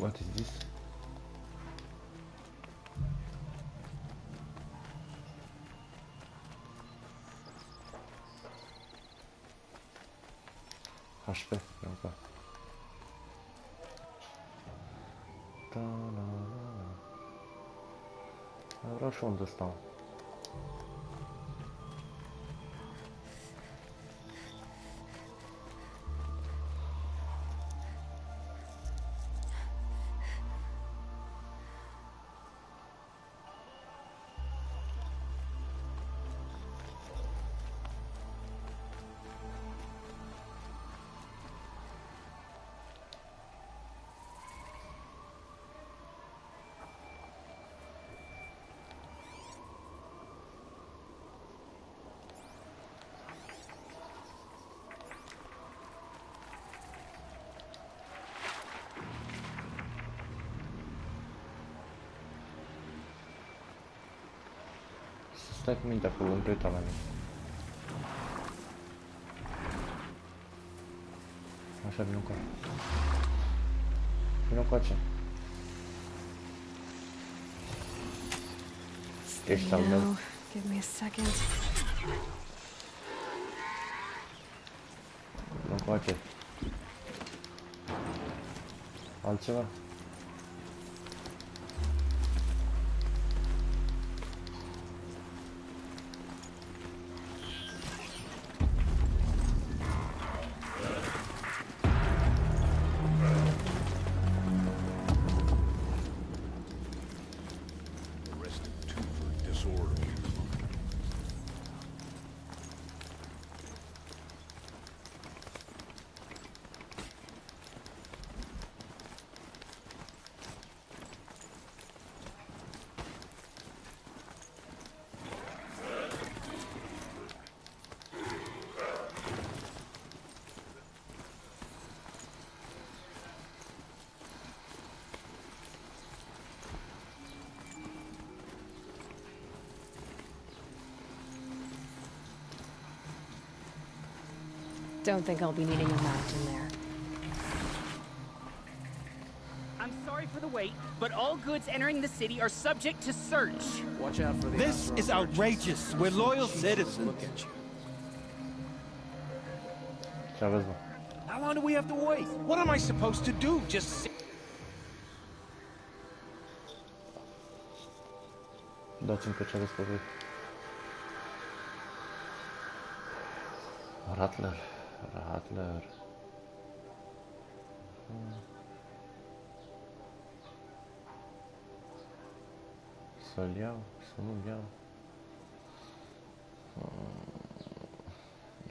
What is this? HP, non qua. Vreau și unde stau. Stai cu mintea acolo, nu te uita la mine. Așa, vino încoace. Vino încoace. Ești al meu. Give me a second. Vino încoace. Altceva? Don't think I'll be needing a map in there. I'm sorry for the wait, but all goods entering the city are subject to search. Watch out for the This is outrageous. We're loyal citizens. Look at you. Ce aveți, mă? How long do we have to wait? What am I supposed to do? Just sit? Dați-mi pe ce aveți pe voi. Rattler. Rattler. Să-l iau, să nu-l iau.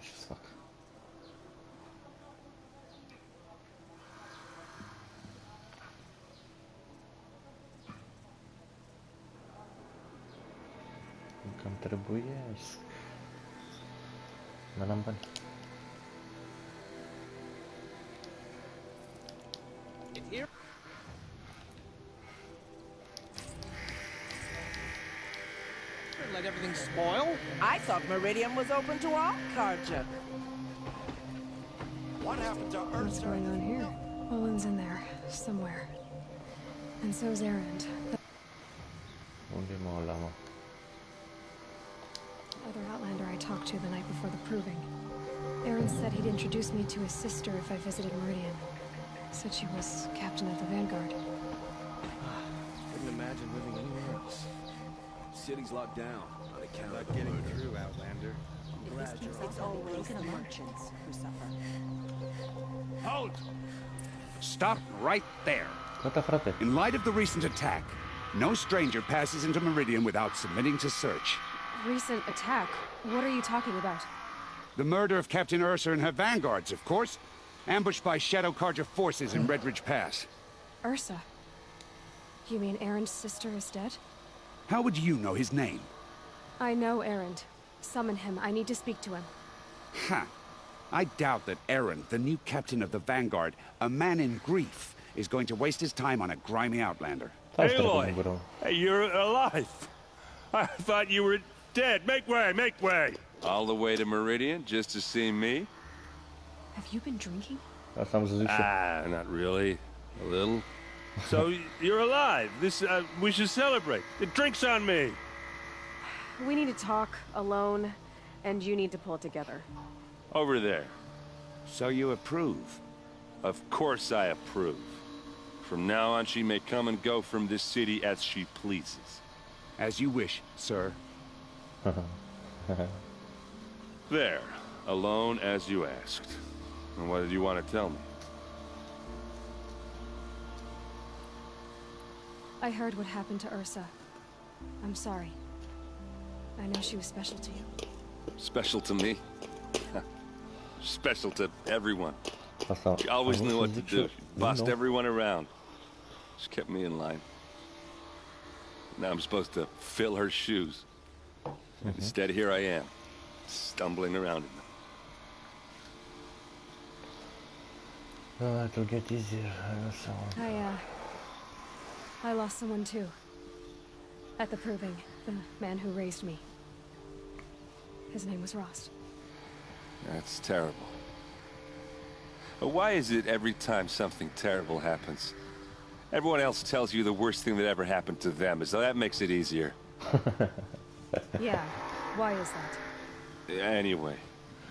Ce să fac? Cam trebuiesc. Dar n-am bani. Let everything spoil? I thought Meridian was open to all Karja. What happened to What's going on here? Owen's in there, somewhere. And so's Erend. Unde mă ăla, mă? Other Outlander I talked to the night before the proving. Erend said he'd introduce me to his sister if I visited Meridian. Said she was captain of the Vanguard. Couldn't imagine living anywhere else. City's locked down on account of getting murder. through, Outlander. In this case, it's always the merchants who suffer. Halt! Stop right there. Gata, frate. In light of the recent attack, no stranger passes into Meridian without submitting to search. Recent attack? What are you talking about? The murder of Captain Ursa and her vanguards, of course. Ambushed by Shadow Carja forces in Redridge Pass. Ursa? You mean Erend's sister is dead? How would you know his name? I know Erend. Summon him. I need to speak to him. Ha! I doubt that Erend, the new captain of the Vanguard, a man in grief, is going to waste his time on a grimy Outlander. Aloy! Hey, you're alive. I thought you were dead. Make way, make way. All the way to Meridian just to see me? Have you been drinking? Asta am zis și eu. Ah, not really. A little. So you're alive. This we should celebrate. The drink's on me. We need to talk alone, and you need to pull it together. Over there. So you approve? Of course I approve. From now on, she may come and go from this city as she pleases. As you wish, sir. There. Alone as you asked. And what did you want to tell me? I heard what happened to Ursa. I'm sorry. I know she was special to you. Special to me? Special to everyone. Asta She always am vrut knew să what to zic și do. eu. She bossed everyone around. She kept me in line. Now I'm supposed to fill her shoes. Instead, here I am, stumbling around in them. It'll get easier. I lost someone too. At the proving, the man who raised me. His name was Rost. That's terrible. But why is it every time something terrible happens, everyone else tells you the worst thing that ever happened to them, as though that makes it easier? Yeah, why is that? Anyway,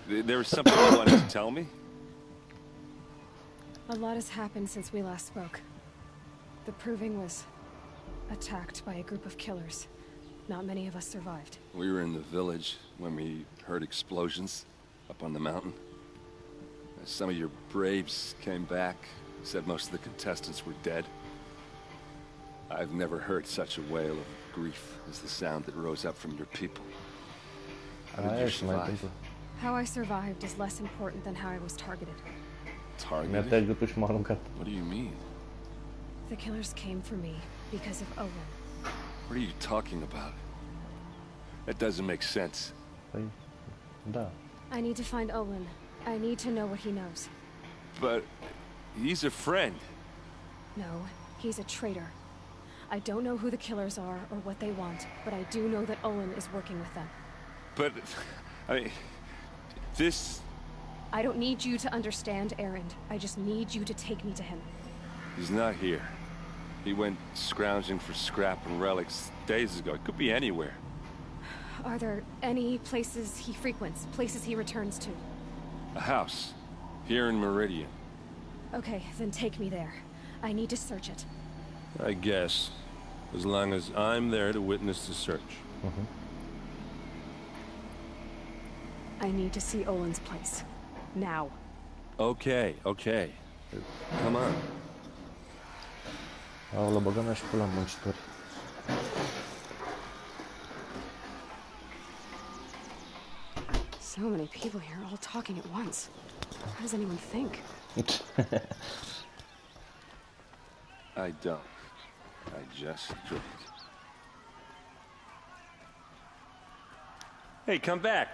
there was something you wanted to tell me? A lot has happened since we last spoke. The proving was attacked by a group of killers. Not many of us survived. We were in the village when we heard explosions up on the mountain. Some of your braves came back, said most of the contestants were dead. I've never heard such a wail of grief as the sound that rose up from your people. How did you survive? How I survived is less important than how I was targeted. Targeted? m-a aruncat. What do you mean? The killers came for me because of Owen. What are you talking about? That doesn't make sense. Păi, da. I need to find Owen. I need to know what he knows. But he's a friend. No, he's a traitor. I don't know who the killers are or what they want, but I do know that Owen is working with them. But, I mean, this... I don't need you to understand, Erend. I just need you to take me to him. He's not here. He went scrounging for scrap and relics days ago. It could be anywhere. Are there any places he frequents, places he returns to? A house. Here in Meridian. Okay, then take me there. I need to search it. I guess. As long as I'm there to witness the search. I need to see Owen's place. Now. Okay, okay. Come on. Aolă, băgă mea și pula muncitori. So many people here, all talking at once. How does anyone think? I don't. I just drink. Hey, come back.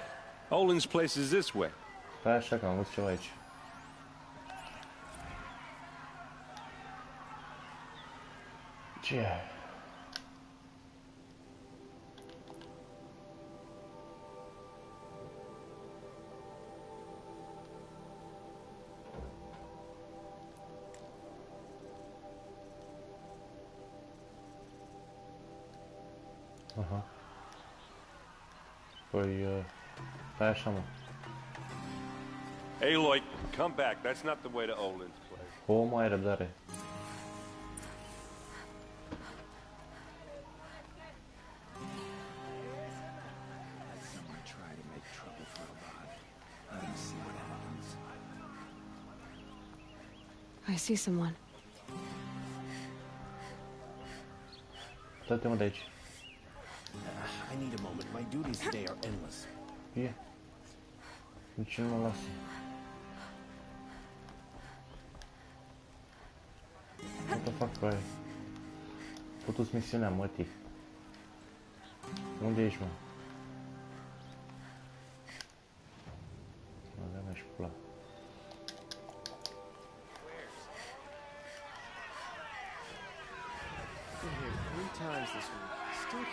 Olin's place is this way. Stai așa că am văzut ceva aici. Ce e? Aha. Păi, stai așa, mă. Aloy, come back. That's not the way to Olin's place. O, mai răbdare. Someone try to make trouble for a lot. Let me see what happens. I see someone. Dă-te, mă, de aici. I need a moment. My duties today are endless. Ie. Nici nu mă lasă. What the fuck, băi? Putu-ți misiunea, mătii. Unde ești, mă? Mă dă mea și pula. Been here 3 times this week. Still.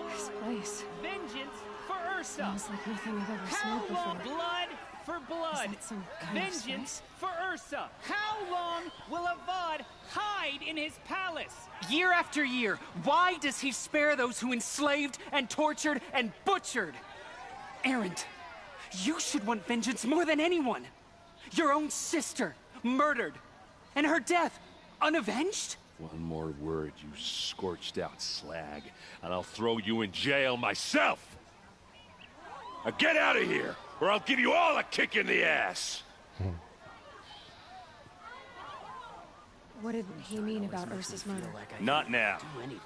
This place Vengeance for Ursa! smells like nothing I've ever smelled How long, before. blood? for blood. Is that some kind of Vengeance for Ursa. How long will Avad hide in his palace? Year after year, why does he spare those who enslaved and tortured and butchered? Erend, you should want vengeance more than anyone. Your own sister, murdered, and her death, unavenged? One more word, you scorched out slag, and I'll throw you in jail myself! Now get out of here, or I'll give you all a kick in the ass! What did he mean about Ursa's murder? Not now. Do anything.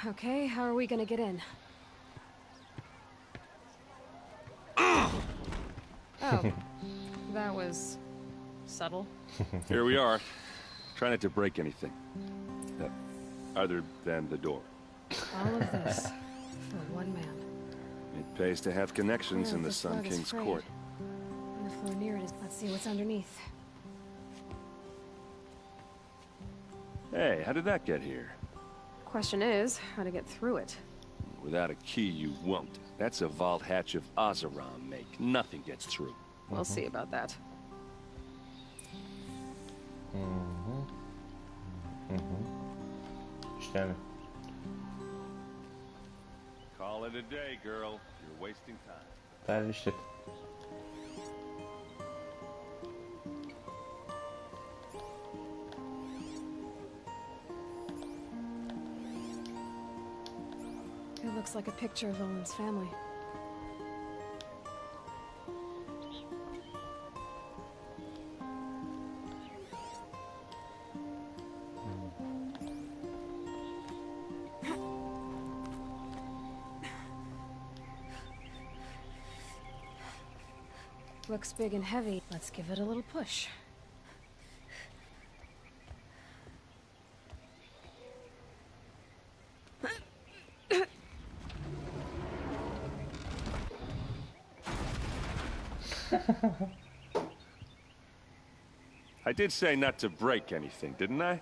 Okay, how are we gonna get in? Oh, that was subtle. Here we are. Try not to break anything. Other than the door. All of this for one man. It pays to have connections Yeah, in the this Sun rug is King's frayed. court. And the floor near it is. Let's see what's underneath. Hey, how did that get here? Question is, how to get through it. Without a key, you won't. That's a vault hatch of Oseram make. Nothing gets through. We'll see about that. İşte yani. Call it a day, girl. You're wasting time. Dervişlik. It looks like a picture of Owen's family. Looks big and heavy. Let's give it a little push. I did say not to break anything, didn't I?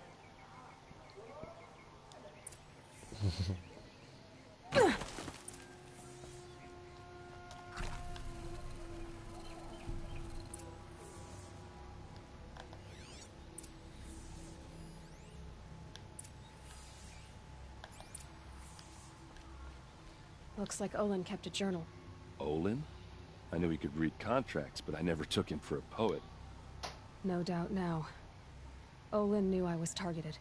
Looks like Olin kept a journal. Olin? I knew he could read contracts, but I never took him for a poet. No doubt now. Olin knew I was targeted.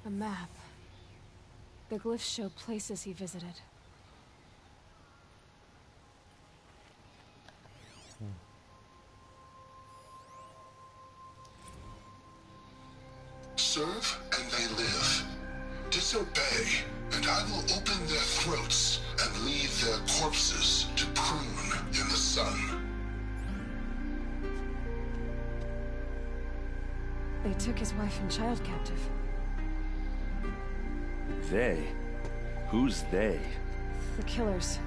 A map. The glyphs show places he visited. Serve and they live. Disobey, and I will open their throats and leave their corpses to prune in the sun. They took his wife and child captive. They? Who's they? The killers.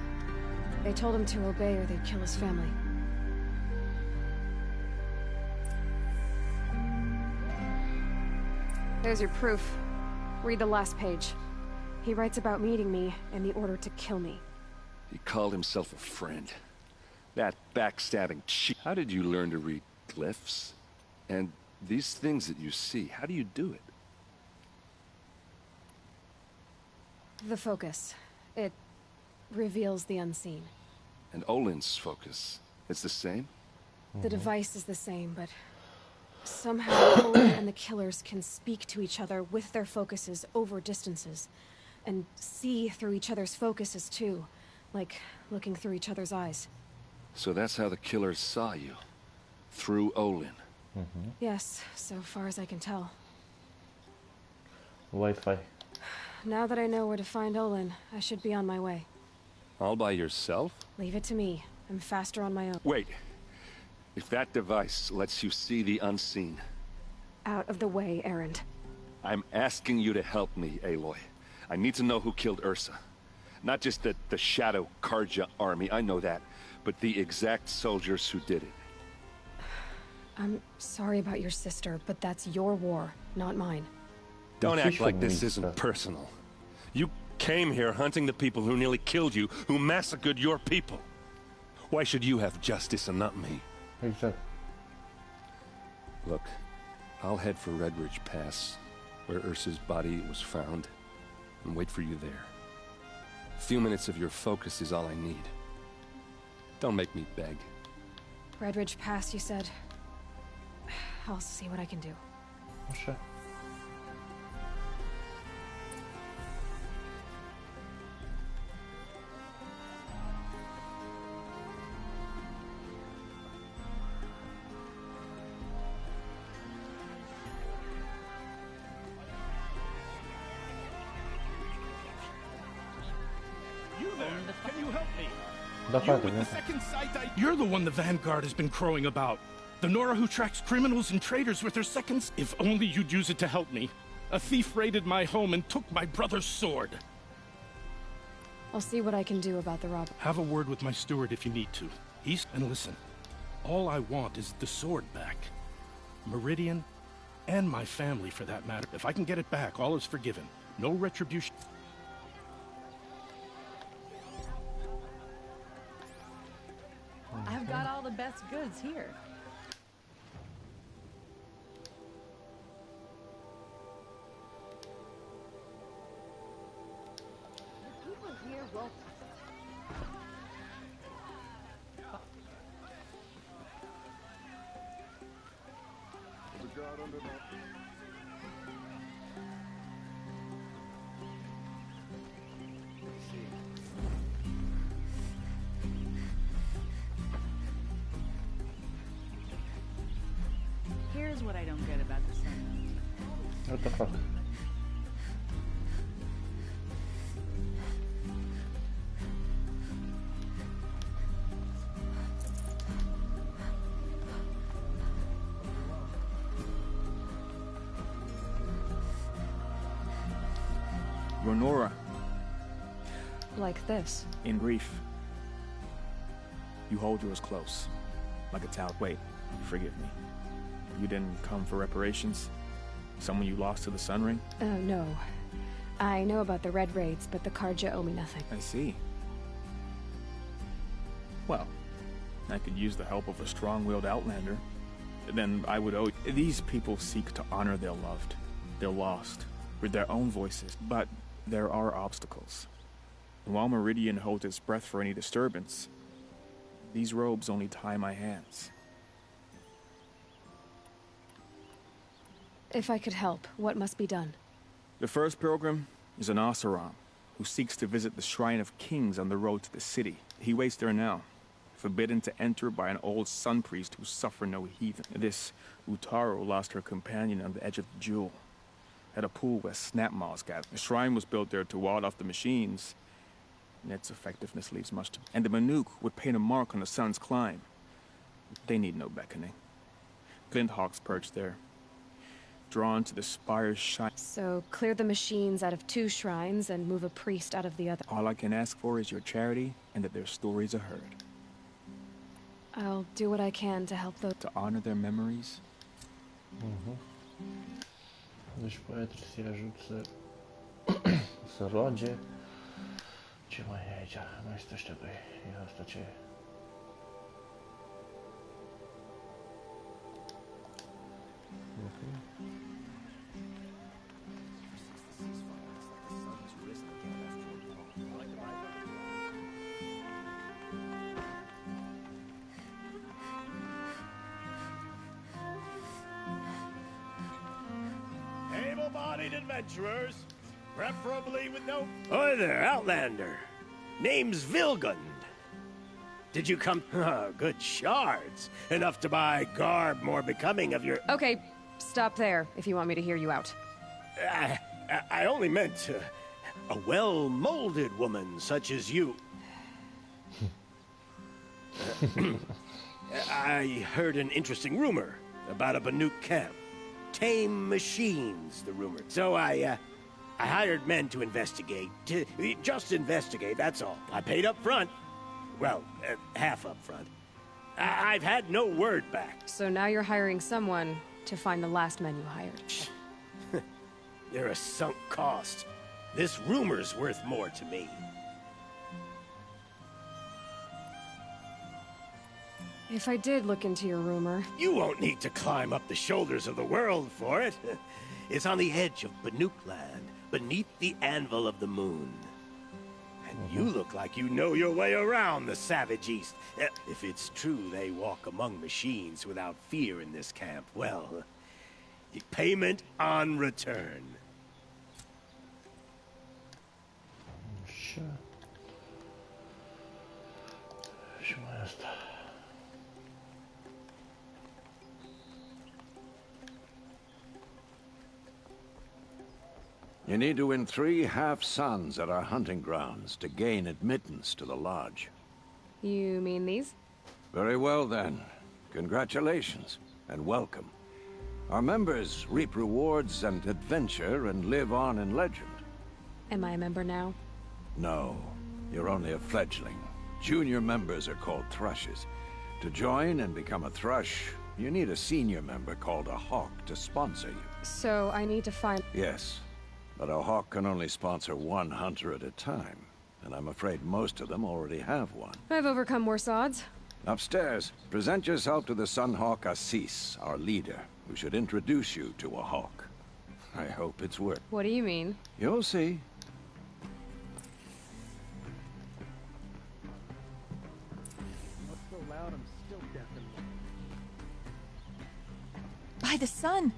They told him to obey or they'd kill his family. There's your proof. Read the last page. He writes about meeting me and the order to kill me. He called himself a friend. That backstabbing cheat. How did you learn to read glyphs? And these things that you see, how do you do it? The focus. It reveals the unseen. And Olin's focus, it's the same? The device is the same, but somehow Olin and the killers can speak to each other with their focuses over distances. And see through each other's focuses too. Like looking through each other's eyes. So that's how the killers saw you. Through Olin. Yes, so far as I can tell. Wi-Fi. Now that I know where to find Olin, I should be on my way. All by yourself? Leave it to me. I'm faster on my own. Wait. If that device lets you see the unseen... Out of the way, Erend. I'm asking you to help me, Aloy. I need to know who killed Ursa. Not just the Shadow Karja army, I know that. but the exact soldiers who did it. I'm sorry about your sister, but that's your war, not mine. Don't act like this isn't personal. You came here hunting the people who nearly killed you, who massacred your people. Why should you have justice and not me? Exactly. Look, I'll head for Red Ridge Pass, where Ursa's body was found, and wait for you there. A few minutes of your focus is all I need. Don't make me beg. Red Ridge Pass, you said? I'll see what I can do. Oh, sure. You there? Can you help me? Dokładnie, With nie? the second sight, You're the one the Vanguard has been crowing about. The Nora who tracks criminals and traitors with her seconds. If only you'd use it to help me. A thief raided my home and took my brother's sword. I'll see what I can do about the robber. Have a word with my steward if you need to. And listen, all I want is the sword back. Meridian, and my family for that matter. If I can get it back, all is forgiven. No retribution. I've got all the best goods here. The people here will... Here's what I don't get about the sun. What the fuck? You're Nora. Like this. In grief. You hold yours close. Like a towel. Wait, forgive me. You didn't come for reparations? Someone you lost to the Sun Ring? Oh, no. I know about the Red Raids, but the Karja owe me nothing. I see. Well, I could use the help of a strong-willed outlander. Then I would owe... These people seek to honor their loved, their lost, with their own voices. But there are obstacles. And while Meridian holds its breath for any disturbance, these robes only tie my hands. If I could help, what must be done? The first pilgrim is an Oseram, who seeks to visit the Shrine of Kings on the road to the city. He waits there now, forbidden to enter by an old sun priest who suffer no heathen. This Utaro lost her companion on the edge of the jewel, at a pool where snap moths gather. The shrine was built there to ward off the machines, and its effectiveness leaves much to... And the Manuk would paint a mark on the sun's climb. They need no beckoning. Glint hawks perch there, drawn to the spire's shine. So, clear the machines out of 2 shrines and move a priest out of the other. All I can ask for is your charity and that their stories are heard. I'll do what I can to help those... To honor their memories? Deci poate să-i ajut să roage. Ce mai e aici? Mai sunt ăștia doi. E asta ce e? Able-bodied adventurers, preferably with no... Hi there, Outlander. Name's Vilgund. Did you come... good shards. Enough to buy garb more becoming of your... Okay, stop there, if you want me to hear you out. I only meant a well-molded woman such as you. I heard an interesting rumor about a Banuk camp. Tame machines, the rumor. So I hired men to investigate. Just investigate, that's all. I paid up front. Well, half up front. I've had no word back. So now you're hiring someone to find the last men you hired. They're a sunk cost. This rumor's worth more to me. If I did look into your rumor... You won't need to climb up the shoulders of the world for it. It's on the edge of Banuk land, beneath the anvil of the moon. And you look like you know your way around the Savage East. If it's true they walk among machines without fear in this camp, well, payment on return. Sure. You need to win 3 half-suns at our hunting grounds to gain admittance to the lodge. You mean these? Very well, then. Congratulations, and welcome. Our members reap rewards and adventure and live on in legend. Am I a member now? No, you're only a fledgling. Junior members are called thrushes. To join and become a thrush, you need a senior member called a hawk to sponsor you. So I need to find... Yes. But a hawk can only sponsor 1 hunter at a time, and I'm afraid most of them already have one. I've overcome worse odds. Upstairs, present yourself to the Sun Hawk Assis, our leader, who should introduce you to a hawk. I hope it's worth. What do you mean? You'll see. What's so loud? I'm still deafened. By the sun!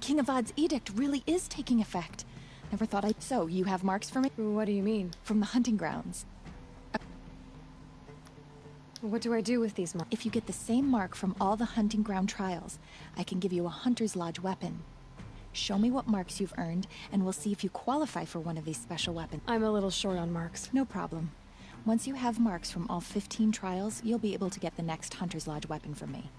King Avad's edict really is taking effect. Never thought I'd... So, you have marks for me? What do you mean? From the hunting grounds. What do I do with these marks? If you get the same mark from all the hunting ground trials, I can give you a Hunter's Lodge weapon. Show me what marks you've earned, and we'll see if you qualify for one of these special weapons. I'm a little short on marks. No problem. Once you have marks from all 15 trials, you'll be able to get the next Hunter's Lodge weapon from me.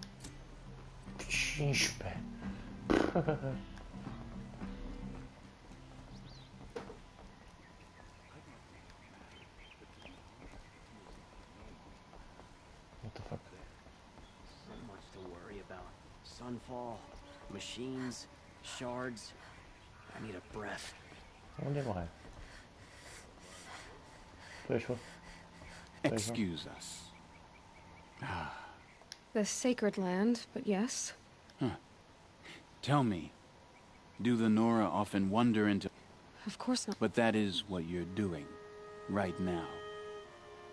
What the fuck? So much to worry about. Sunfall, machines, shards. I need a breath. Onde vai? Fechou. Excuse us. The sacred land, but yes. Huh. Tell me, do the Nora often wander into... Of course not. But that is what you're doing, right now.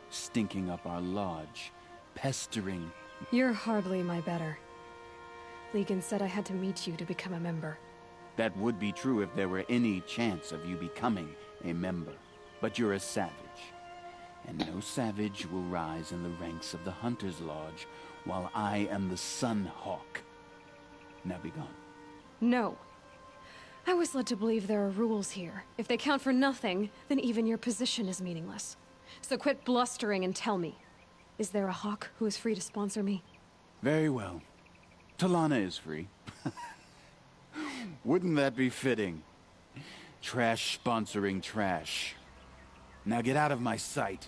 Stinking up our lodge, pestering... You're hardly my better. Legan said I had to meet you to become a member. That would be true if there were any chance of you becoming a member. But you're a savage. And no savage will rise in the ranks of the Hunter's Lodge while I am the Sun Hawk. Now be gone. No. I was led to believe there are rules here. If they count for nothing, then even your position is meaningless. So quit blustering and tell me. Is there a hawk who is free to sponsor me? Very well. Talana is free. Wouldn't that be fitting? Trash sponsoring trash. Now get out of my sight.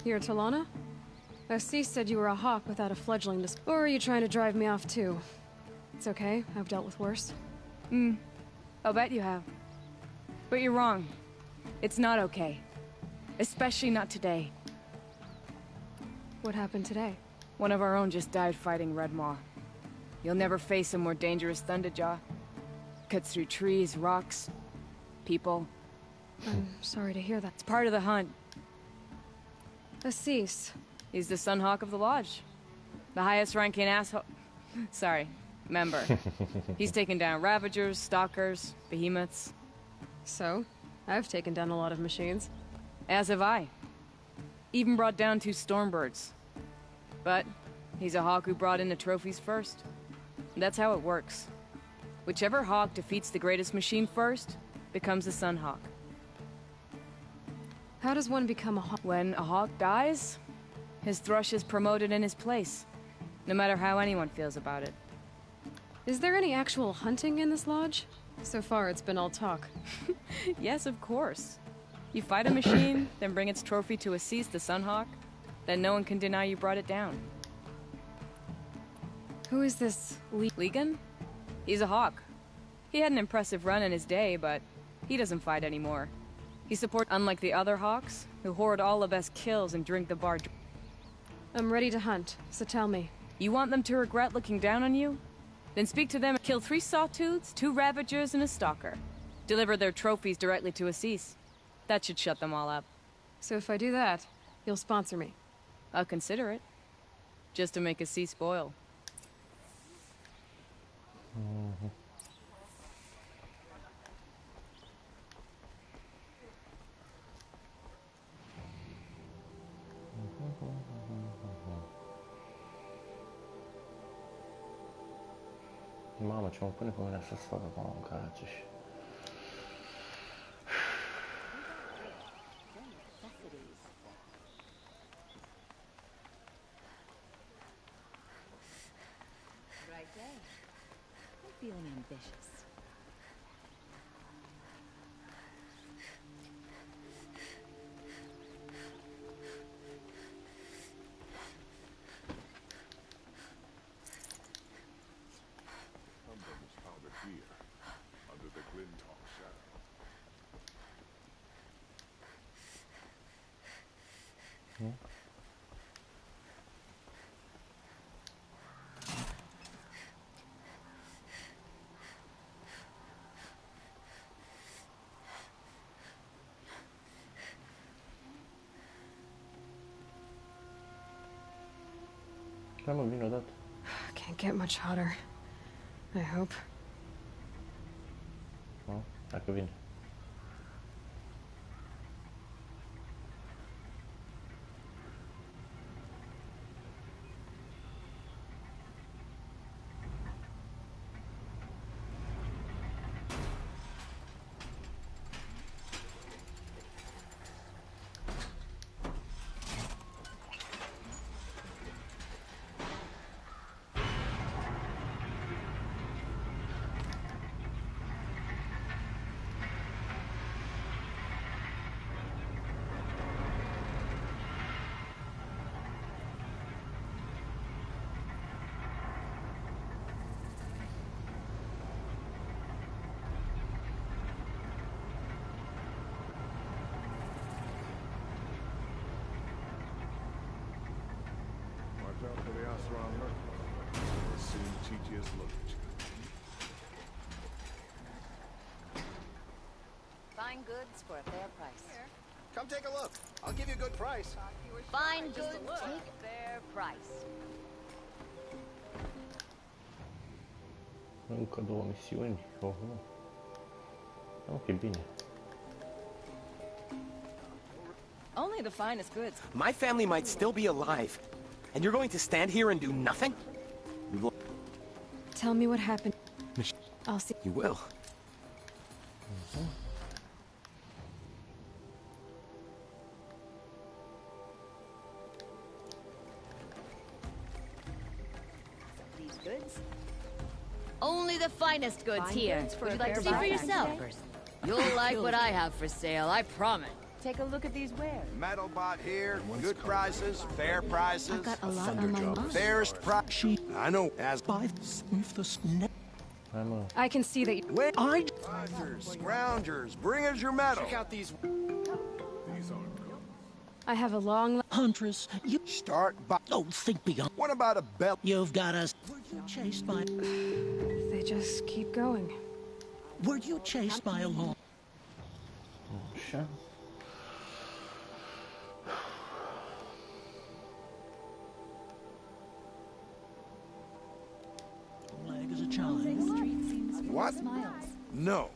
You're Talana? Assis said you were a hawk without a fledgling to... Or are you trying to drive me off too? It's okay, I've dealt with worse. I'll bet you have. But you're wrong. It's not okay. Especially not today. What happened today? One of our own just died fighting Red Maw. You'll never face a more dangerous Thunderjaw. Cuts through trees, rocks, people. I'm sorry to hear that. It's part of the hunt. Assis. He's the Sunhawk of the Lodge. The highest ranking asshole... Sorry, member. He's taken down Ravagers, Stalkers, Behemoths. So? I've taken down a lot of machines. As have I. Even brought down 2 Stormbirds. But he's a hawk who brought in the trophies first. That's how it works. Whichever hawk defeats the greatest machine first becomes a Sunhawk. How does one become a hawk? When a hawk dies, his thrush is promoted in his place, no matter how anyone feels about it. Is there any actual hunting in this lodge? So far, it's been all talk. Yes, of course. You fight a machine, then bring its trophy to Assis the Sunhawk, then no one can deny you brought it down. Who is this Legan? He's a hawk. He had an impressive run in his day, but he doesn't fight anymore. He supports, unlike the other hawks, who hoard all the best kills and drink the bar. I'm ready to hunt, so tell me. You want them to regret looking down on you? Then speak to them and kill 3 sawtooths, 2 ravagers, and a stalker. Deliver their trophies directly to Assis. That should shut them all up. So if I do that, you'll sponsor me? I'll consider it. Just to make Assis spoil. Mamă, ce mă pune pe mine să-ți facă cu mâncați. Right day. I'm feeling ambitious. Can't get much hotter. I hope. No, dacă vine. Fine goods for a fair price. Come take a look. I'll give you a good price. Fine goods, take fair price. Încă 2 misiuni. Ok, bine. Only the finest goods. My family might still be alive. And you're going to stand here and do nothing? Tell me what happened. I'll see. You will. These goods? Only the finest goods Fine here. goods for Would you a like to fair see for price. yourself? You'll like what I have for sale, I promise. Take a look at these wares. Metal bot here, good prices, fair prices. I've got a lot on my mind. Fairest price. I know. As by I can see that you... Scroungers, bring us your metal. Check out these. I have a long... Huntress, you start by... Don't think beyond. What about a belt? You've got us. Were you chased by... They just keep going. Were you chased by a law? Sure. Lag as a child. What? No.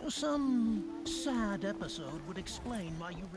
Some sad episode would explain why you...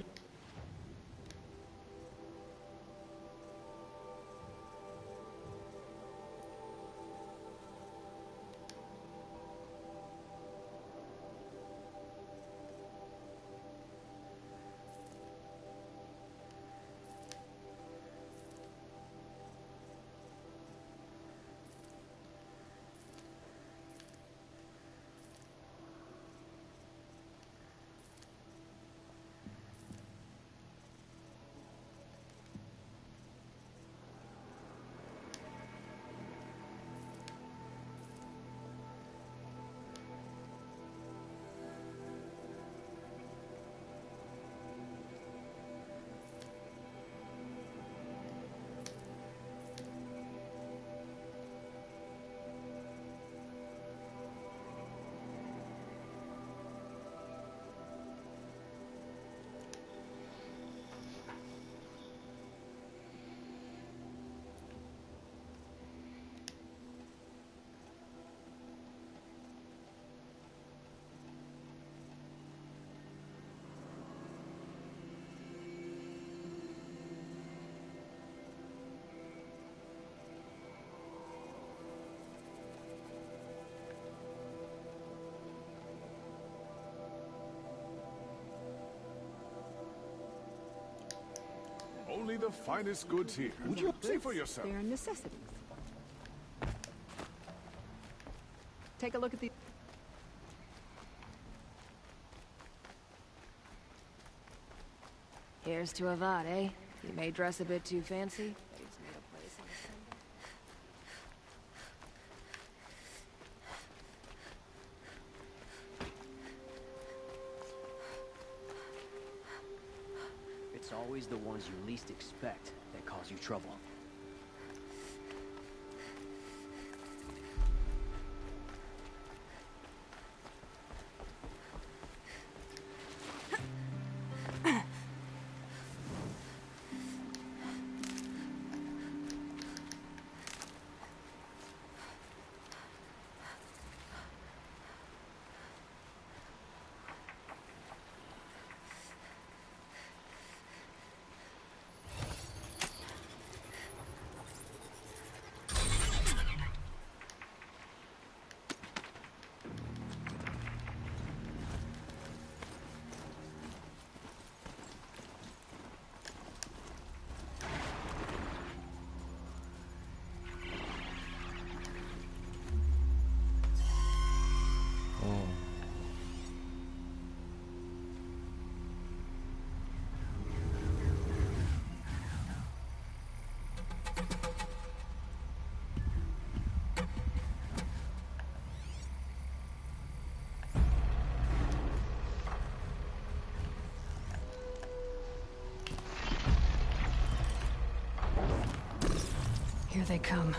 only the finest goods here. Would you say for yourself? They're necessities. Take a look at the... Here's to Avad, eh? You may dress a bit too fancy. It's always the ones you least expect that cause you trouble. Here they come.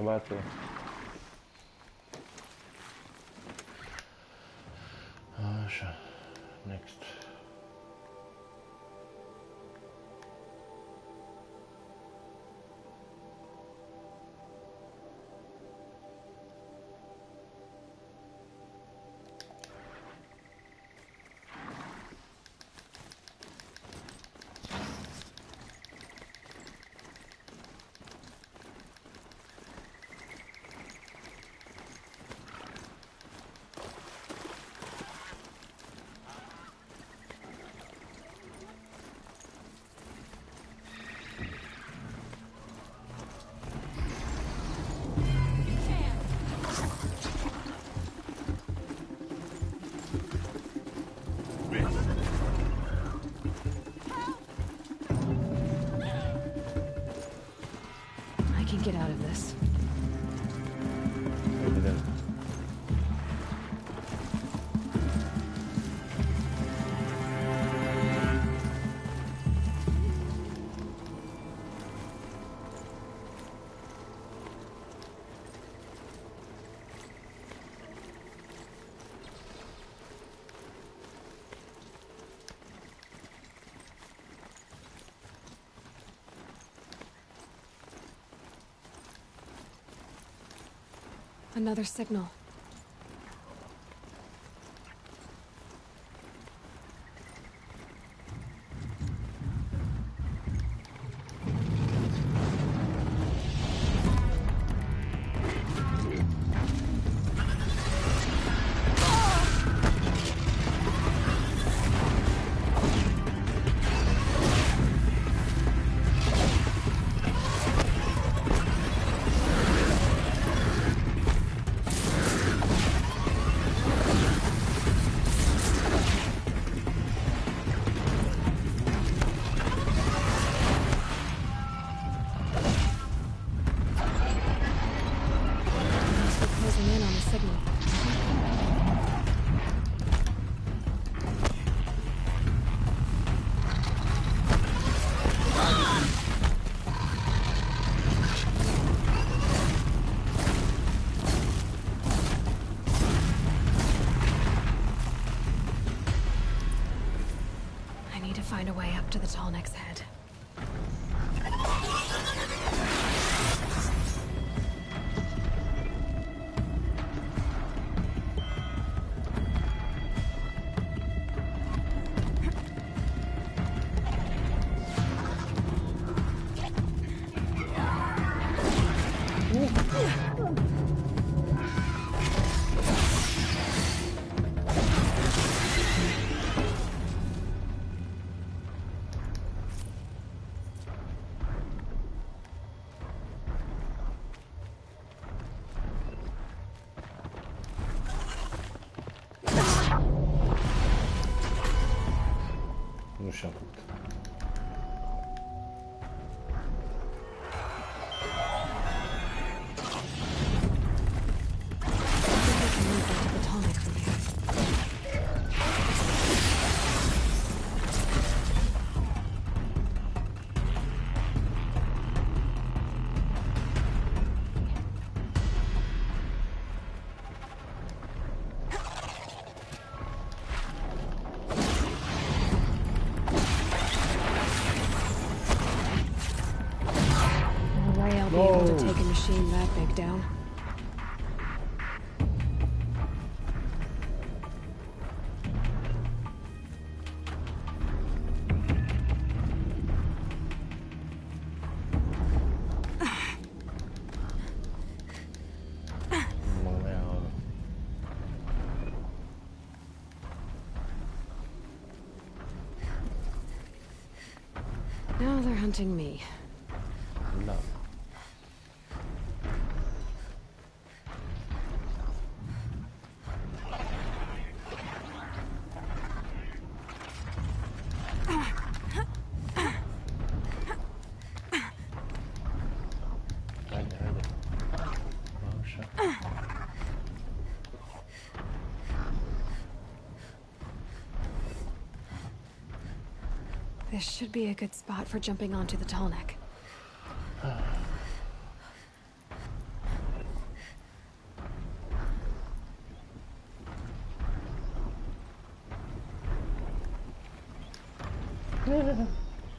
Battle. Așa. Next. Get out of this. Evident. Another signal. closing in on the signal. I need to find a way up to the Tallneck's head. Nu și-am făcut. Be able to take a machine that big down. Now they're hunting me. No. This should be a good spot for jumping onto the Tallneck.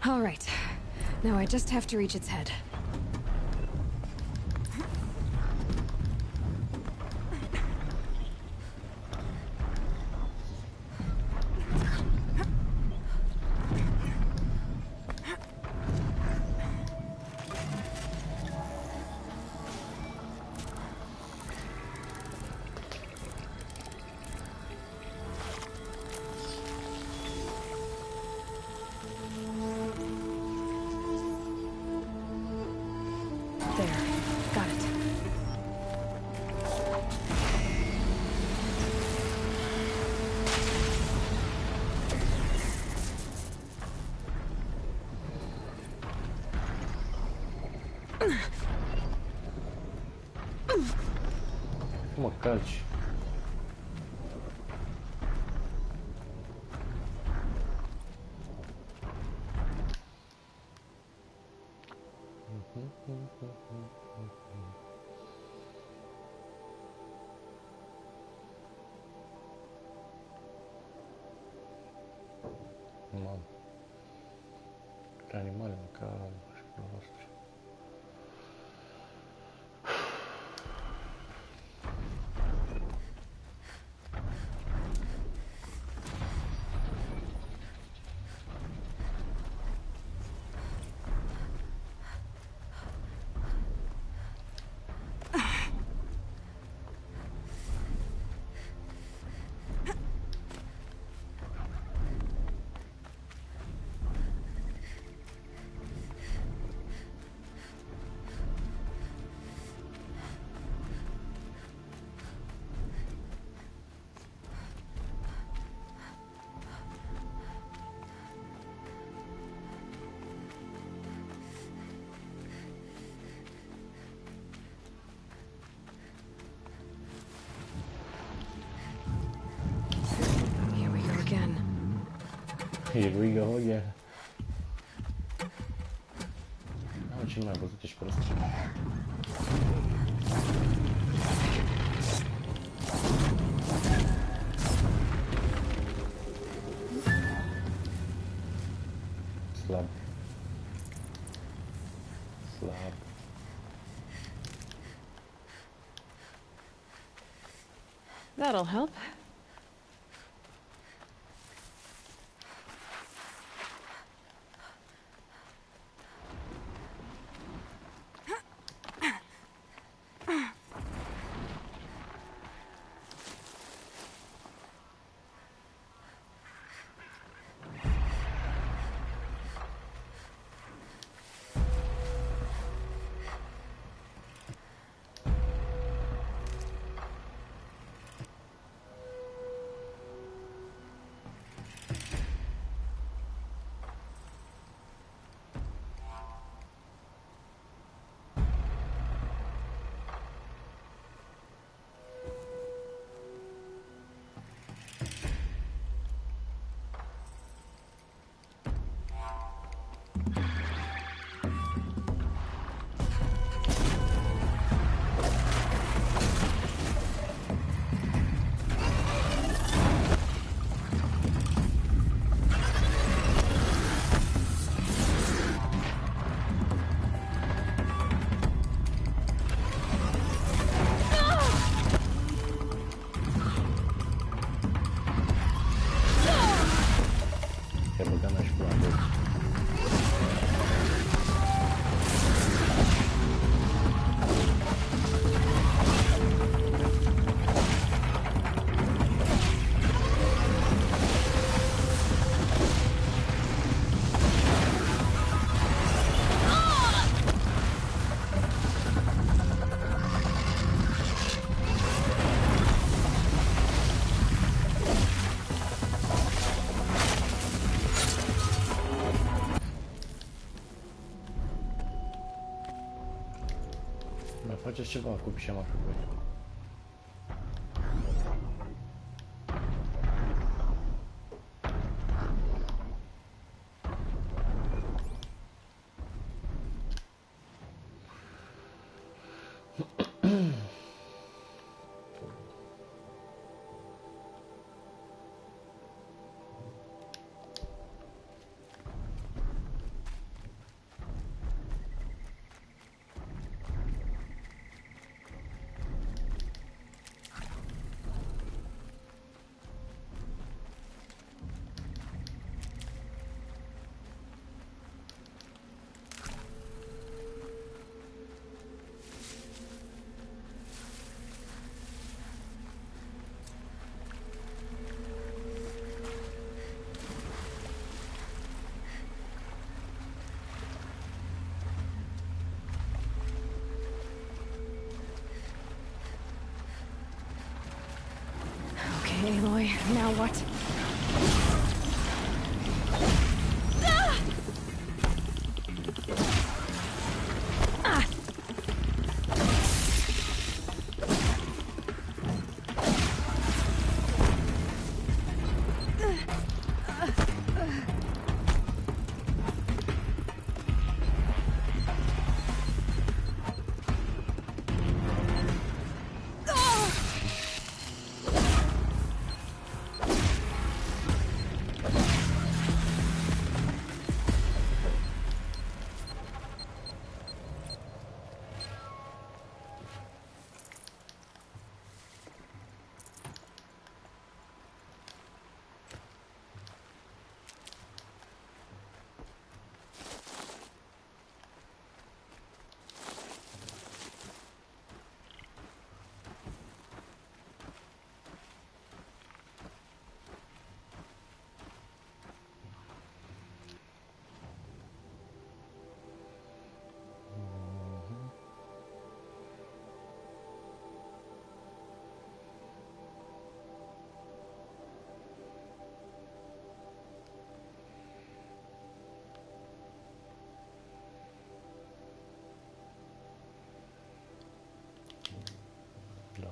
All right. Now I just have to reach its head. Mă calci. Mamă. Animale măcar și pe voastră. Here we go again. Ce mai am văzut, ești prost. Slab. Slab. That'll help. Faceți ceva cu pișama pe voi. Okay, Aloy, now what?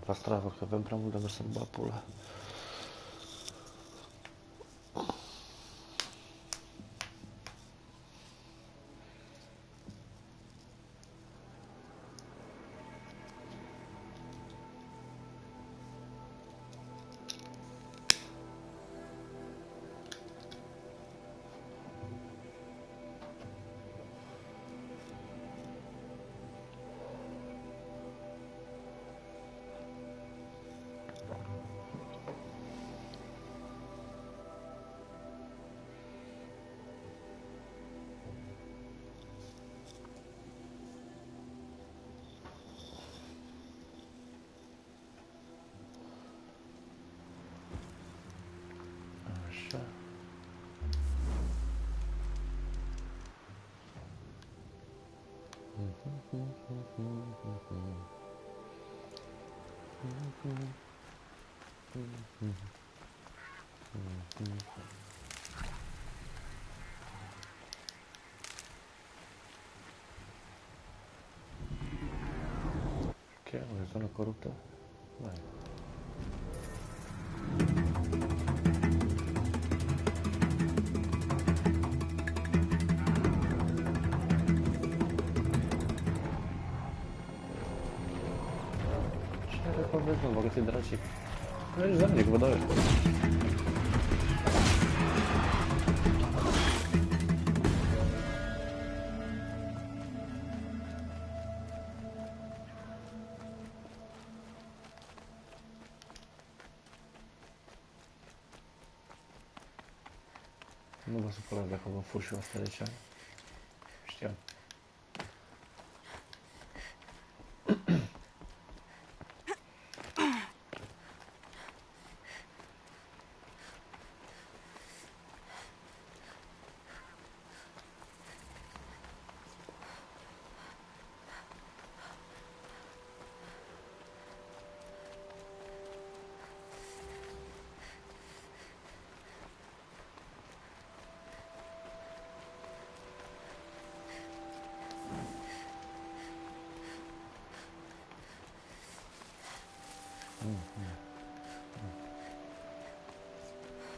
Fac travă, că avem prea mult de mers în bapul ăla. Așa. Ok, o zonă coruptă. Mai. Ce are povesti, mă, vă găsi dracii. Mergi, Zamnic, vă dau eu. Nu vă supărați dacă vă fur și eu asta de ce? Știam.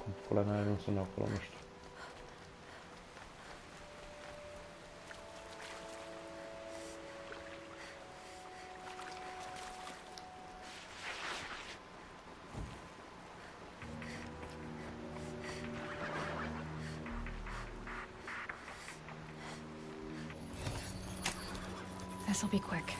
Cum pula mea nu sună acolo, nu știu. This'll be quick.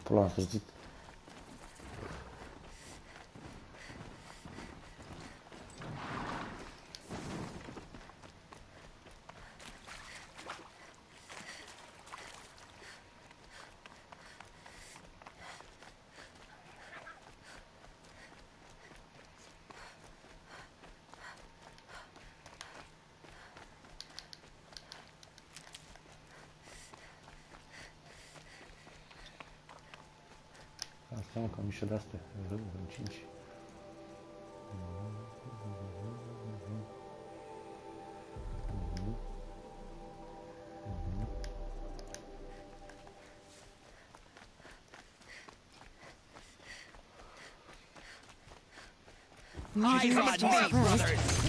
Pula am sărit. Asta mă, cam niște de-astea, în 5. My brothers!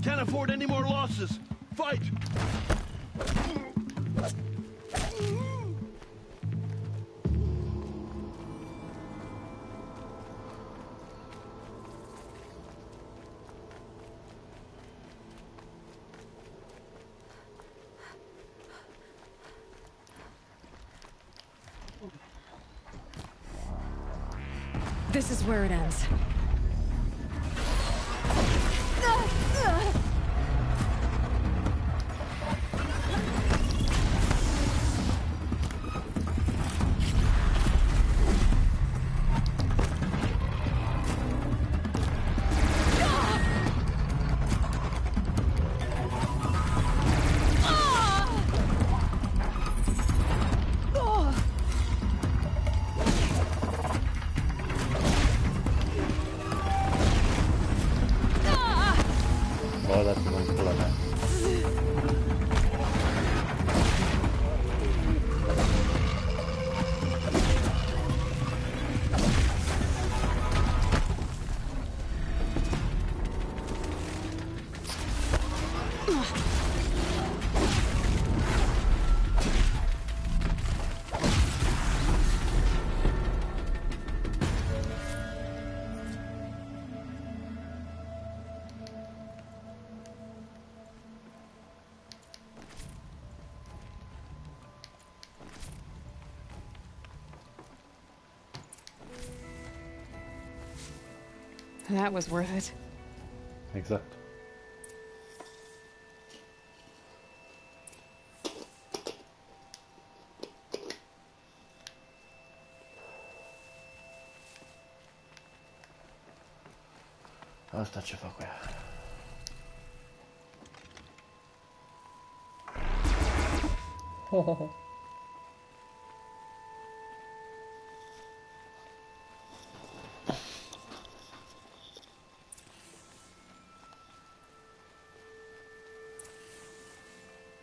Can't afford any more losses. Fight! This is where it ends. That was worth it. Exact. Asta ce fac cu ea? Ho, ho, ho.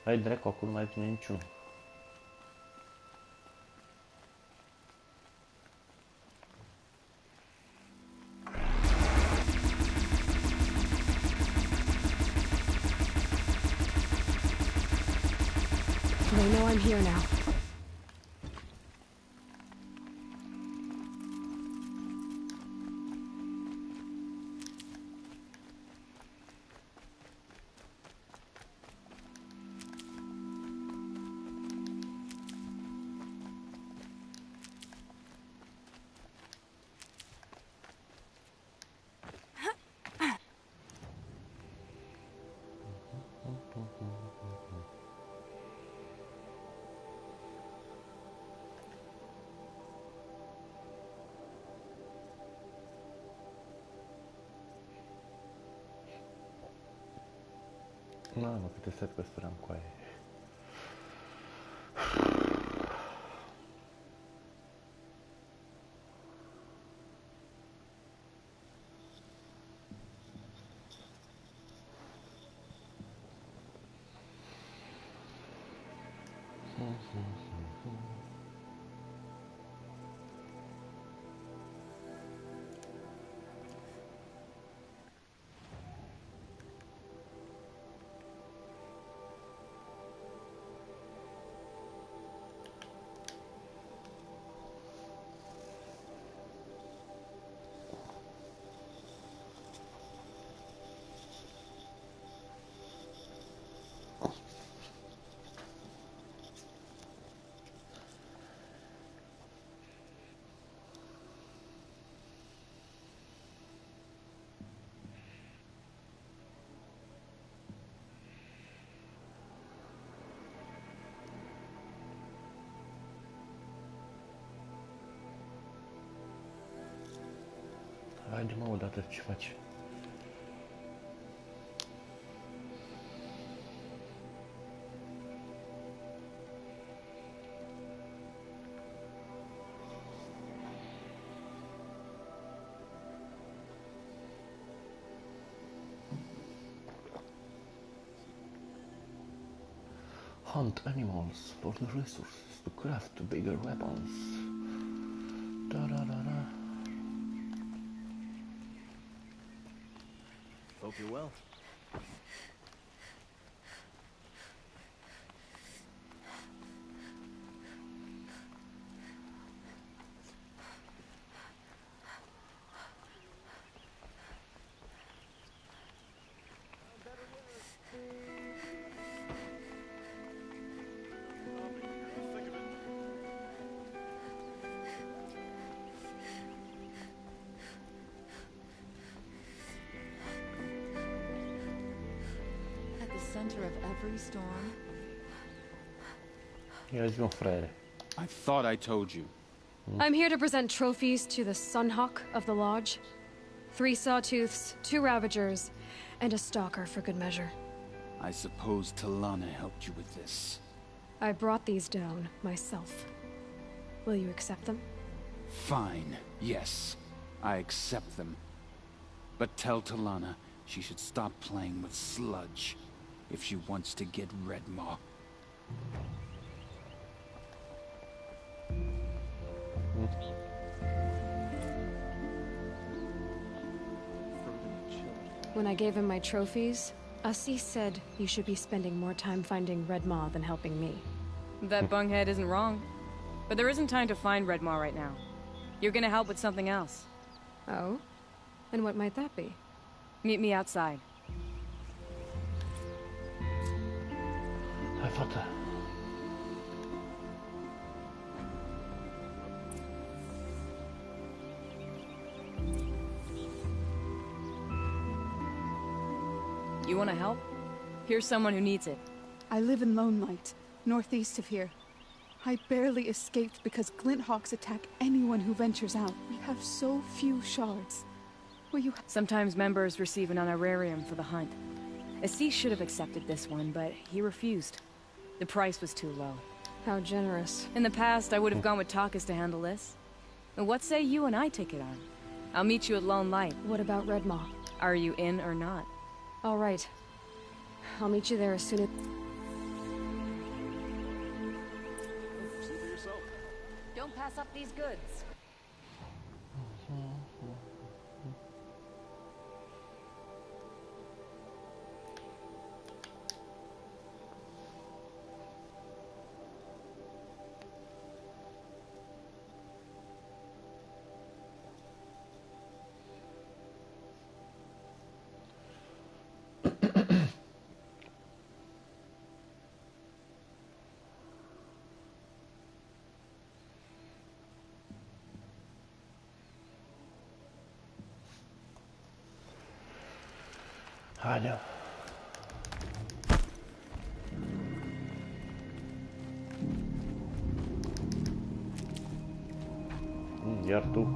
Hai dracu, acum nu mai vine niciun. They know I'm here now. Mamă, câte set păsturam cu aia. Haide mă, odată ce faci? Hunt animals for the resources to craft bigger weapons. Da da da da. Hope you're well. Center of every storm. Ia-ți mă, fraiere. I thought I told you. I'm here to present trophies to the Sunhawk of the Lodge. 3 Sawtooths, 2 Ravagers, and a Stalker for good measure. I suppose Talana helped you with this. I brought these down myself. Will you accept them? Fine, yes. I accept them. But tell Talana she should stop playing with sludge if she wants to get Redmaw. When I gave him my trophies, Assis said you should be spending more time finding Redmaw than helping me. That bunghead isn't wrong. But there isn't time to find Redmaw right now. You're gonna help with something else. Oh? And what might that be? Meet me outside. Hai, fată. You want to help? Here's someone who needs it. I live in Lone Light, northeast of here. I barely escaped because Glint Hawks attack anyone who ventures out. We have so few shards. Will you... Sometimes members receive an honorarium for the hunt. Assis should have accepted this one, but he refused. The price was too low. How generous. In the past, I would have gone with Takas to handle this. And what say you and I take it on? I'll meet you at Lone Light. What about Red Maw? Are you in or not? All right. I'll meet you there as soon as... Don't pass up these goods. Aduh. Biar tuh.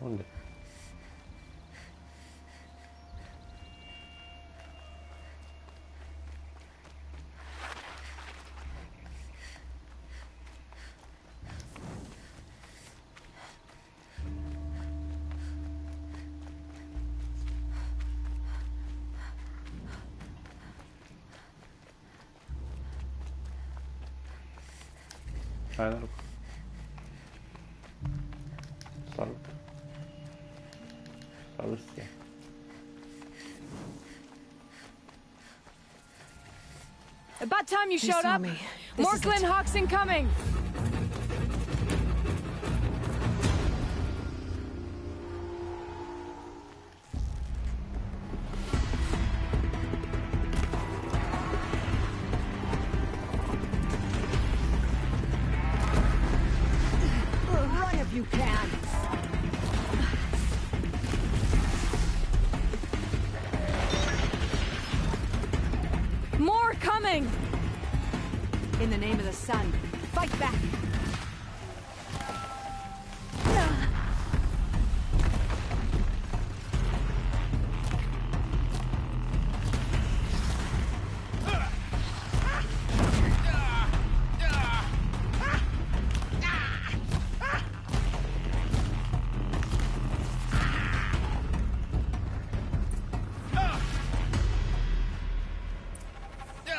Onde? Salut. Salut. Salut. About time you They showed saw up. me. This More is Glint Hawks incoming. Run if you can. More coming. In the name of the sun, fight back.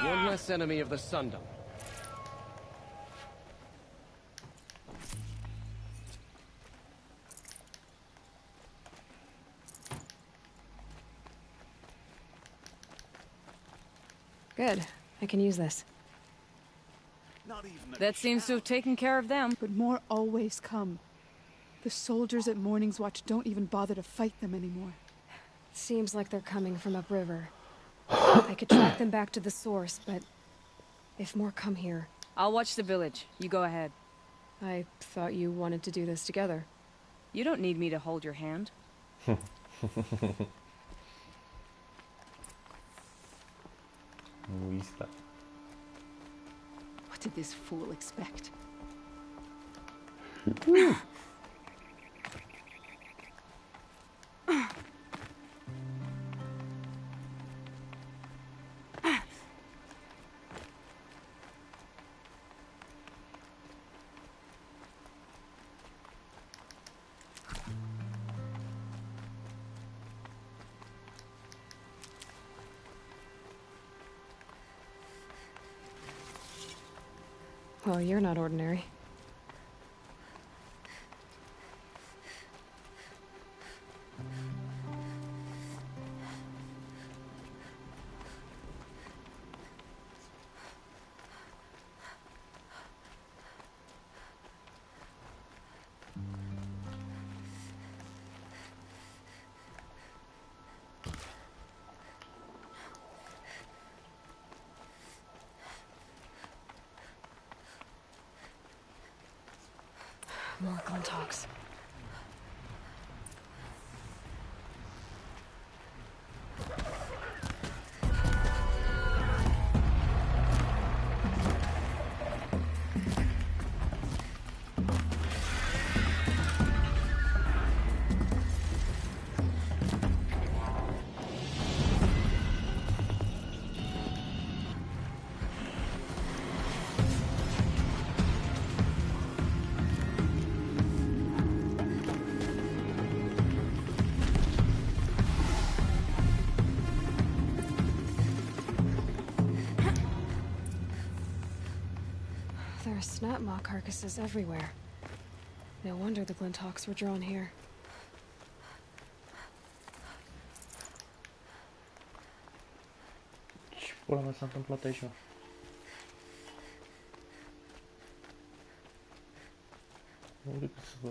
One less less enemy of the Sundom. Good. I can use this. That seems to have taken care of them. But more always come. The soldiers at Morning's Watch don't even bother to fight them anymore. Seems like they're coming from upriver. I could track them back to the source, but if more come here... I'll watch the village. You go ahead. I thought you wanted to do this together. You don't need me to hold your hand. What did this fool expect? Well, you're not ordinary. More Glinthawks. There are snapmaw carcasses everywhere. No wonder the Glinthawks were drawn here. Ce pula mea s-a întâmplat aici? Unde cât să vă...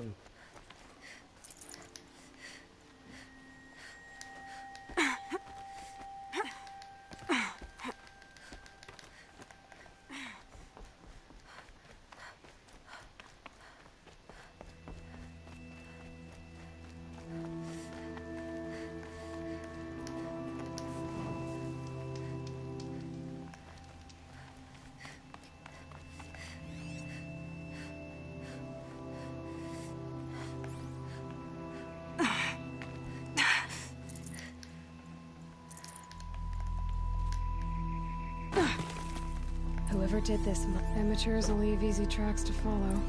Whoever did this, amateurs will leave easy tracks to follow.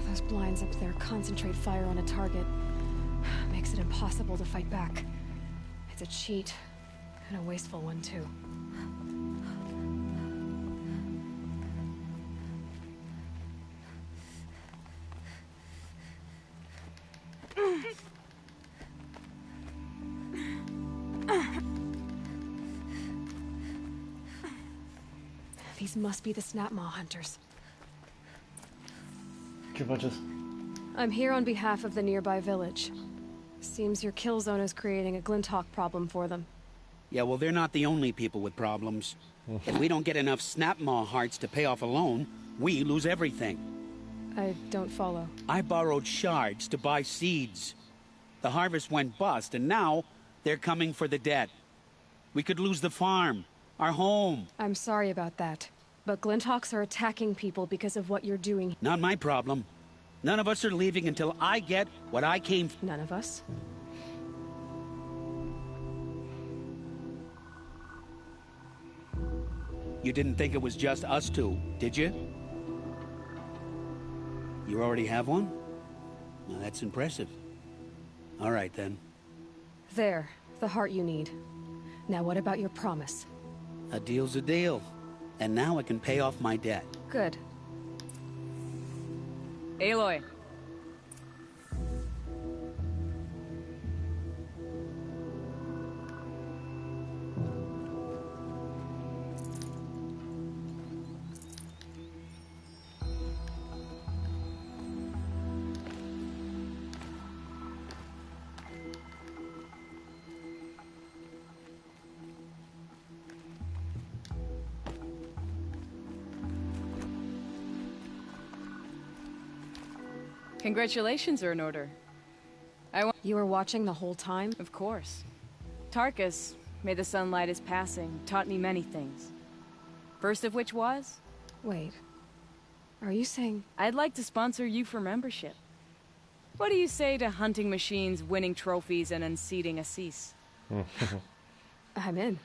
Those blinds up there concentrate fire on a target. Makes it impossible to fight back. It's a cheat, and a wasteful one too. These must be the Snapmaw hunters. Ce faceți? I'm here on behalf of the nearby village. Seems your kill zone is creating a Glinthawk problem for them. Yeah, well, they're not the only people with problems. If we don't get enough Snapmaw hearts to pay off a loan, we lose everything. I don't follow. I borrowed shards to buy seeds. The harvest went bust, and now they're coming for the debt. We could lose the farm, our home. I'm sorry about that, but Glinthawks are attacking people because of what you're doing. Not my problem. None of us are leaving until I get what I came for. None of us? You didn't think it was just us two, did you? You already have one? Now, that's impressive. All right, then. There, the heart you need. Now what about your promise? A deal's a deal. And now I can pay off my debt. Good. Aloy. Congratulations are in order. You were watching the whole time? Of course. Tarkus, may the sunlight is passing, taught me many things. First of which was? Wait. Are you saying... I'd like to sponsor you for membership. What do you say to hunting machines, winning trophies, and unseating Assis? I'm in.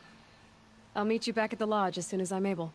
I'll meet you back at the lodge as soon as I'm able.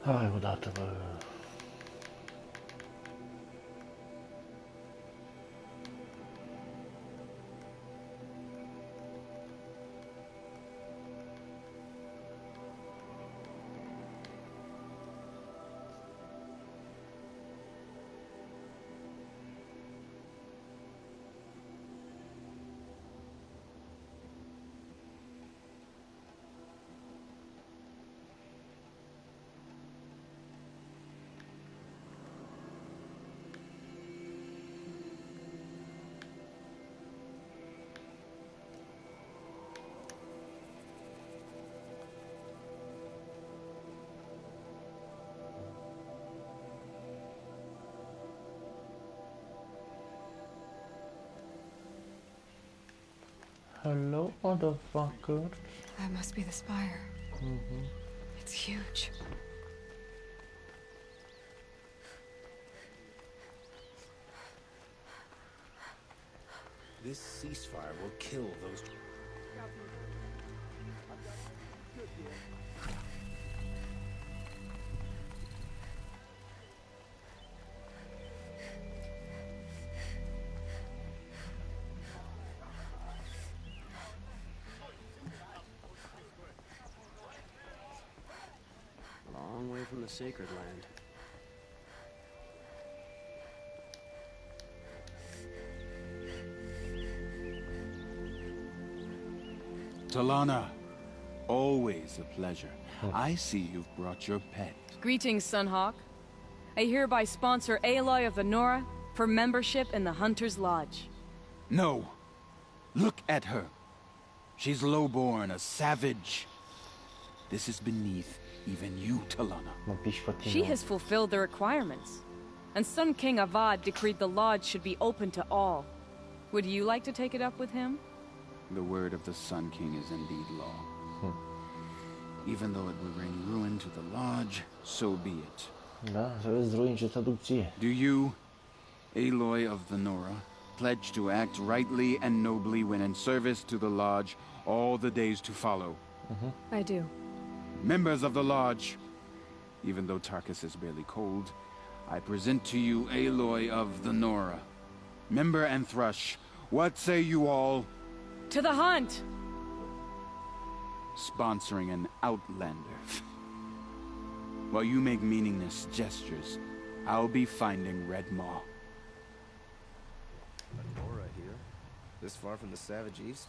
Hai odată, bă. Hello, motherfucker. That must be the spire. It's huge. This ceasefire will kill those... Long way from the sacred land. Talana, always a pleasure. I see you've brought your pet. Greetings, Sunhawk. I hereby sponsor Aloy of the Nora for membership in the Hunter's Lodge. No. Look at her. She's lowborn, a savage. This is beneath even you, Talana. She has fulfilled the requirements. And Sun King Avad decreed the lodge should be open to all. Would you like to take it up with him? The word of the Sun King is indeed law. Even though it would bring ruin to the lodge, so be it. Da, să vezi ruini ce traducție. Do you, Aloy of the Nora, pledge to act rightly and nobly when in service to the lodge all the days to follow? I do. Members of the lodge, even though Tarkus is barely cold, I present to you Aloy of the Nora. Member and Thrush, what say you all? To the hunt! Sponsoring an outlander. While you make meaningless gestures, I'll be finding Red Maw. Nora here? This far from the savage east?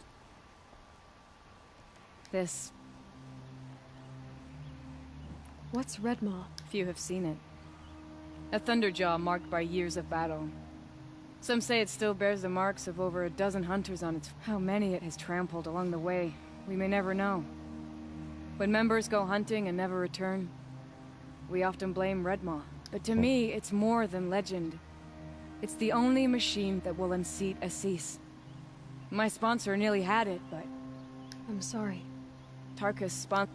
This... What's Redmaw? Few have seen it. A thunderjaw marked by years of battle. Some say it still bears the marks of over a dozen hunters on its... How many it has trampled along the way, we may never know. When members go hunting and never return, we often blame Redmaw. But to me, it's more than legend. It's the only machine that will unseat Assis. My sponsor nearly had it, but... I'm sorry. Tarkus spon...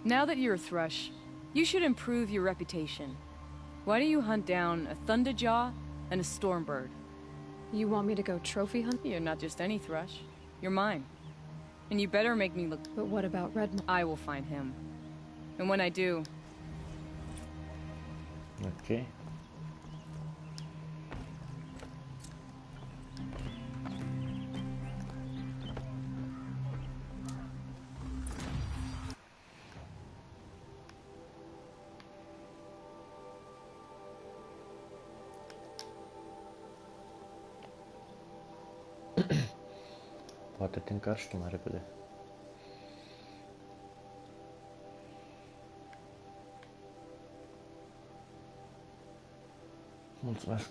Now that you're a thrush, you should improve your reputation. Why don't you hunt down a thunderjaw and a stormbird? You want me to go trophy hunt? You're not just any thrush. You're mine. And you better make me look... But what about Redmaw? I will find him. And when I do... Okay. Poate te încarci tu mai repede. Mulțumesc.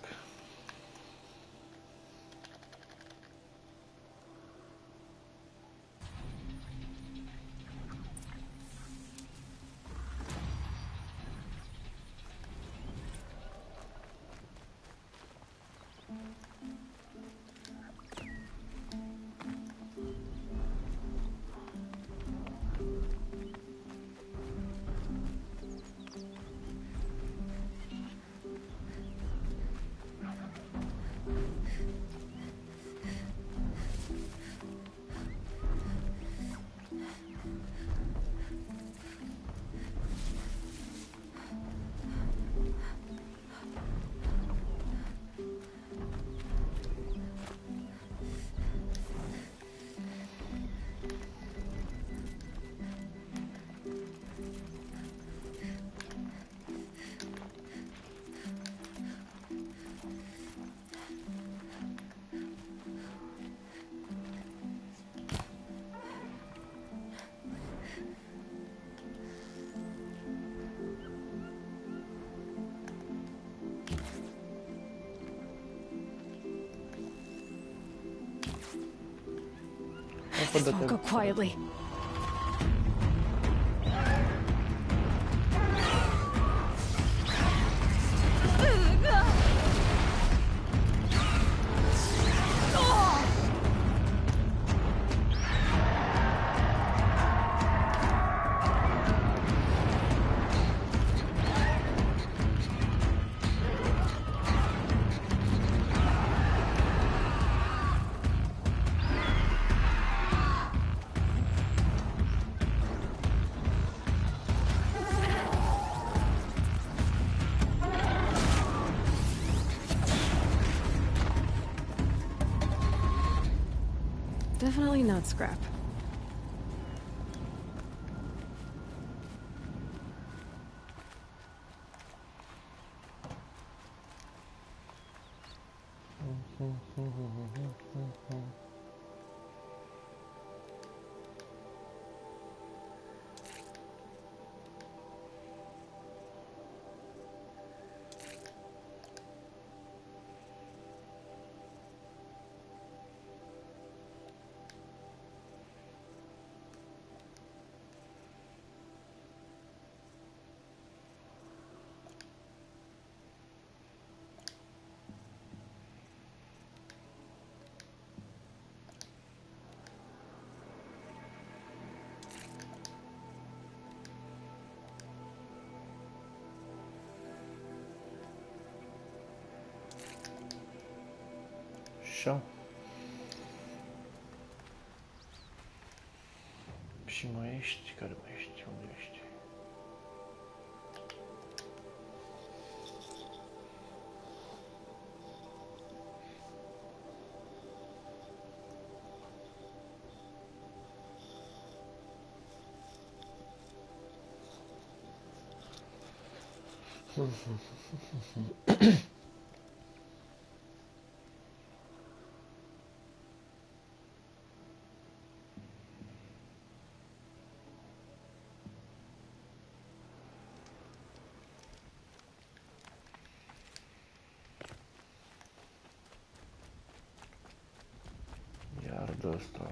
This won't go quietly. Definitely not scrap. Așa. Și mai ești? Care mai ești? Unde ești? de ăsta.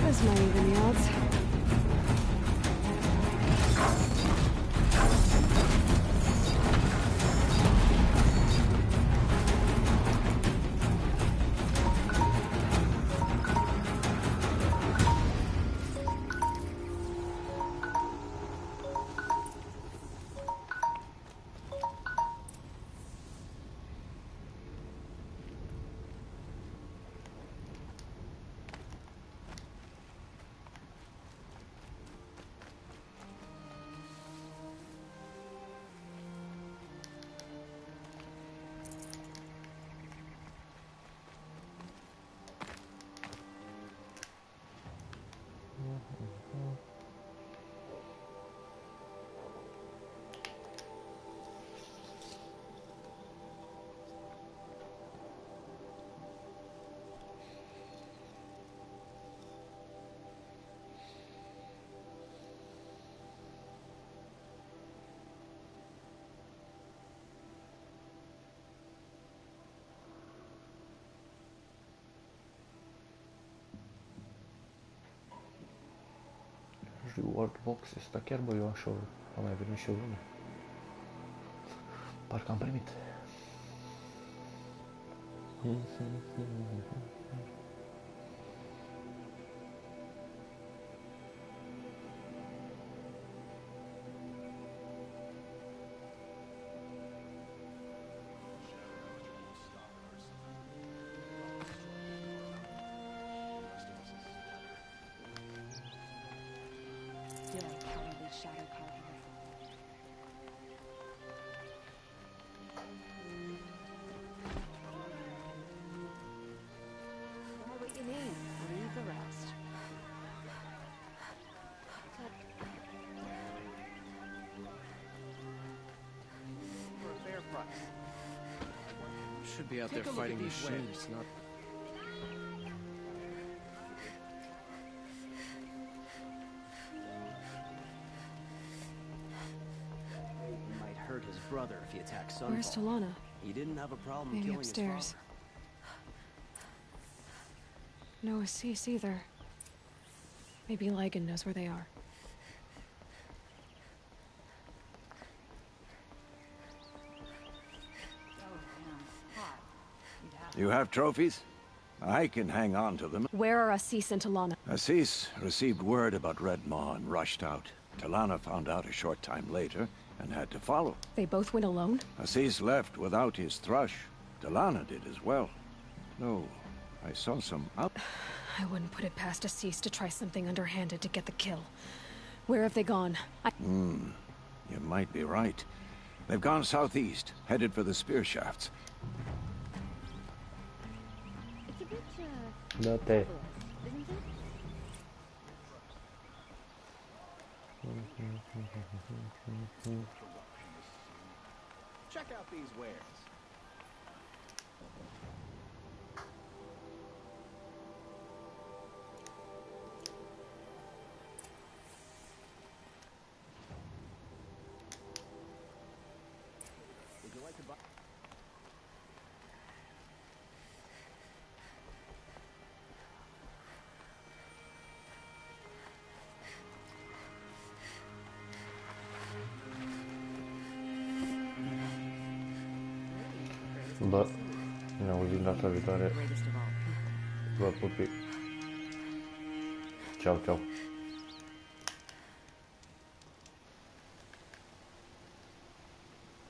This might even the odds. Reward box, ăsta chiar bă, eu așa am mai venit și eu unul. Parcă am primit. Should be out there fighting machines, not... He might hurt his brother if he attacks Sunfall. Where's Talana? He didn't have a problem Maybe killing upstairs. his father. No Assis either. Maybe Ligon knows where they are. You have trophies? I can hang on to them. Where are Assis and Talana? Assis received word about Red Maw and rushed out. Talana found out a short time later and had to follow. They both went alone? Assis left without his thrush. Talana did as well. No, I saw some up. I wouldn't put it past Assis to try something underhanded to get the kill. Where have they gone? You might be right. They've gone southeast, headed for the spear shafts. Date. Check out these wares. Would you like to buy? Bă, ne auzim data viitoare. Vă pupi. Ceau, ceau.